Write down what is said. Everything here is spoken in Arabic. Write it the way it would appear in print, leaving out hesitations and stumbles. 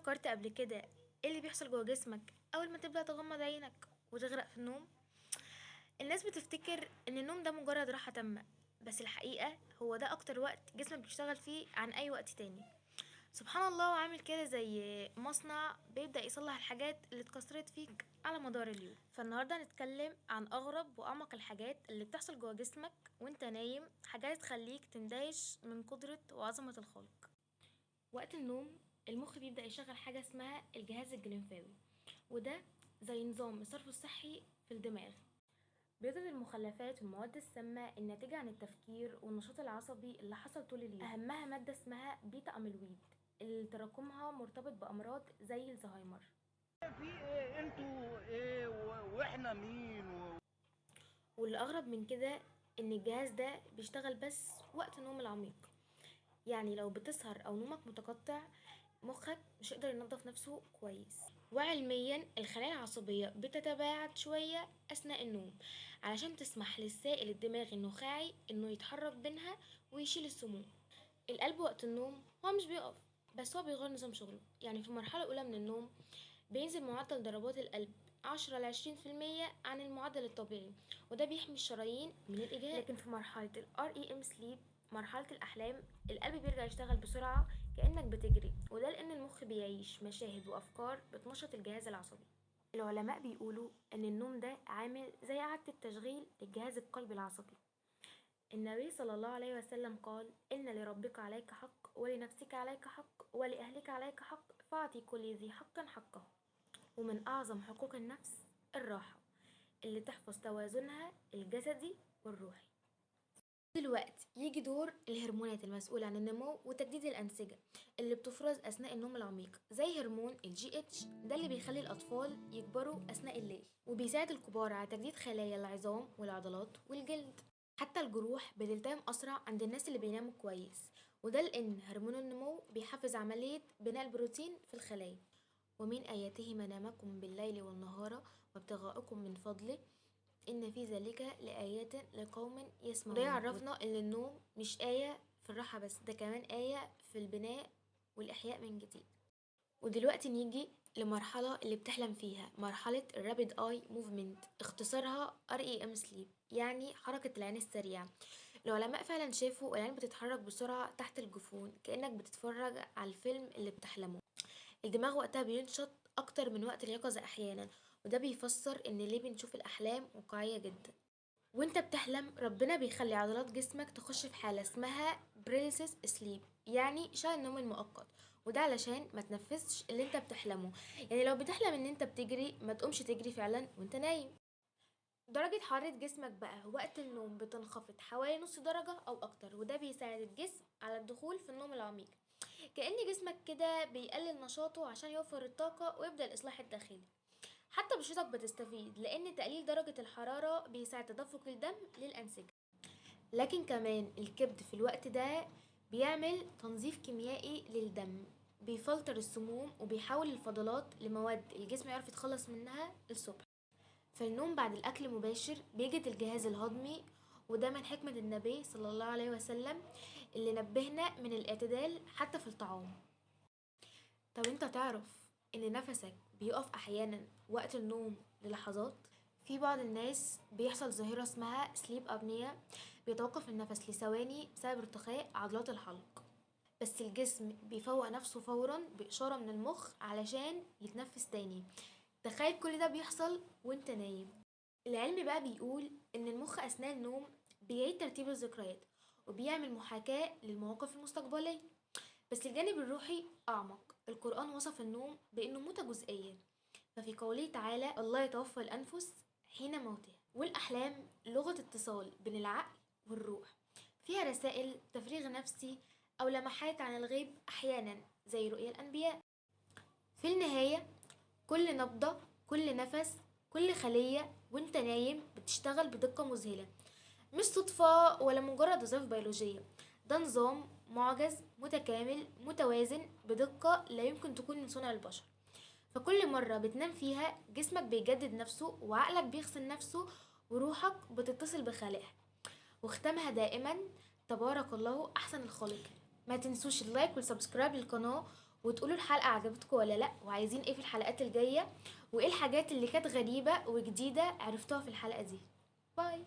فكرت قبل كده ايه اللي بيحصل جوه جسمك اول ما تبدأ تغمض عينك وتغرق في النوم؟ الناس بتفتكر ان النوم ده مجرد راحة تامة، بس الحقيقة هو ده اكتر وقت جسمك بيشتغل فيه عن اي وقت تاني. سبحان الله، وعامل كده زي مصنع بيبدأ يصلح الحاجات اللي اتكسرت فيك على مدار اليوم. فالنهاردة هنتكلم عن اغرب واعمق الحاجات اللي بتحصل جوه جسمك وانت نايم، حاجات تخليك تندهش من قدرة وعظمة الخالق. وقت النوم المخ بيبدأ يشغل حاجة اسمها الجهاز الجليمفاوي، وده زي نظام الصرف الصحي في الدماغ. بيطرد المخلفات والمواد السامة الناتجة عن التفكير والنشاط العصبي اللي حصل طول اليوم. أهمها مادة اسمها بيتا أميلويد اللي تراكمها مرتبط بأمراض زي الزهايمر. في ايه انتوا ايه واحنا مين واللي أغرب من كده إن الجهاز ده بيشتغل بس وقت النوم العميق. يعني لو بتسهر أو نومك متقطع، مخك مش هيقدر ينظف نفسه كويس. وعلميا الخلايا العصبية بتتباعد شوية أثناء النوم علشان تسمح للسائل الدماغي النخاعي إنه يتحرك بينها ويشيل السموم. القلب وقت النوم هو مش بيقف، بس هو بيغير نظام شغله. يعني في المرحلة الأولى من النوم بينزل معدل ضربات القلب 10 ل20% عن المعدل الطبيعي، وده بيحمي الشرايين من الإجهاد. لكن في مرحلة ال REM sleep، مرحلة الأحلام، القلب بيرجع يشتغل بسرعة كأنك بتجري، وده لأن المخ بيعيش مشاهد وأفكار بتنشط الجهاز العصبي. العلماء بيقولوا إن النوم ده عامل زي إعادة التشغيل للجهاز القلبي العصبي. النبي صلى الله عليه وسلم قال: إن لربك عليك حق، ولنفسك عليك حق، ولأهلك عليك حق، فاعطي كل ذي حق حقه. ومن أعظم حقوق النفس الراحة اللي تحفظ توازنها الجسدي والروحي. دلوقتي يجي دور الهرمونات المسؤولة عن النمو وتجديد الأنسجة اللي بتفرز أثناء النوم العميق، زي هرمون الGH، ده اللي بيخلي الأطفال يكبروا أثناء الليل، وبيساعد الكبار على تجديد خلايا العظام والعضلات والجلد. حتى الجروح بتلتئم أسرع عند الناس اللي بيناموا كويس، وده لأن هرمون النمو بيحفز عملية بناء البروتين في الخلايا. ومن آياته منامكم بالليل والنهار وابتغاءكم من فضله إن في ذلك لآيات لقوم يسمعون. وده يعرفنا إن النوم مش آية في الراحة بس، ده كمان آية في البناء والإحياء من جديد. ودلوقتي نيجي لمرحلة اللي بتحلم فيها، مرحلة الرابيد اي موفمنت، اختصارها REM sleep، يعني حركة العين السريعة. العلماء فعلا شافوا العين بتتحرك بسرعة تحت الجفون كأنك بتتفرج على الفيلم اللي بتحلمه. الدماغ وقتها بينشط أكتر من وقت اليقظة أحيانا، وده بيفسر إن ليه بنشوف الأحلام واقعية جدا. وانت بتحلم ربنا بيخلي عضلات جسمك تخش في حالة اسمها بريلسيس سليب، يعني شلل النوم المؤقت، وده علشان ما تنفذش اللي انت بتحلمه. يعني لو بتحلم ان انت بتجري، ما تقومش تجري فعلا وانت نايم. درجة حرارة جسمك بقى وقت النوم بتنخفض حوالي نص درجة أو أكتر، وده بيساعد الجسم على الدخول في النوم العميق. كأن جسمك كده بيقلل نشاطه عشان يوفر الطاقة ويبدأ الإصلاح الداخلي. حتى بشرتك بتستفيد لأن تقليل درجة الحرارة بيساعد تدفق الدم للأنسجة. لكن كمان الكبد في الوقت ده بيعمل تنظيف كيميائي للدم، بيفلتر السموم وبيحول الفضلات لمواد الجسم يعرف يتخلص منها الصبح. فالنوم بعد الأكل مباشر بيجد الجهاز الهضمي، وده من حكمة النبي صلى الله عليه وسلم اللي نبهنا من الاعتدال حتى في الطعام. طب انت تعرف ان نفسك بيقف احيانا وقت النوم للحظات؟ في بعض الناس بيحصل ظاهرة اسمها سليب ابنيا، بيتوقف النفس لثواني بسبب ارتخاء عضلات الحلق، بس الجسم بيفوق نفسه فورا بإشارة من المخ علشان يتنفس تاني. تخيل كل ده بيحصل وانت نايم. العلم بقى بيقول ان المخ اثناء النوم بيعيد ترتيب الذكريات وبيعمل محاكاة للمواقف المستقبلية. بس الجانب الروحي أعمق. القرآن وصف النوم بأنه موتة جزئية، ففي قوله تعالى: الله يتوفى الأنفس حين موتها. والأحلام لغة اتصال بين العقل والروح، فيها رسائل تفريغ نفسي أو لمحات عن الغيب أحيانا زي رؤيا الأنبياء. في النهاية كل نبضة، كل نفس، كل خلية وانت نايم بتشتغل بدقة مذهلة، مش صدفة ولا مجرد وظائف بيولوجية. ده نظام معجز متكامل متوازن بدقة لا يمكن تكون من صنع البشر. فكل مرة بتنام فيها جسمك بيجدد نفسه وعقلك بيغسل نفسه وروحك بتتصل بخالقها، واختامها دائما: تبارك الله أحسن الخالقين. ما تنسوش اللايك والسبسكرايب للقناة، وتقولوا الحلقة عجبتكم ولا لأ، وعايزين ايه في الحلقات الجاية، وايه الحاجات اللي كانت غريبة وجديدة عرفتوها في الحلقة دي. باي.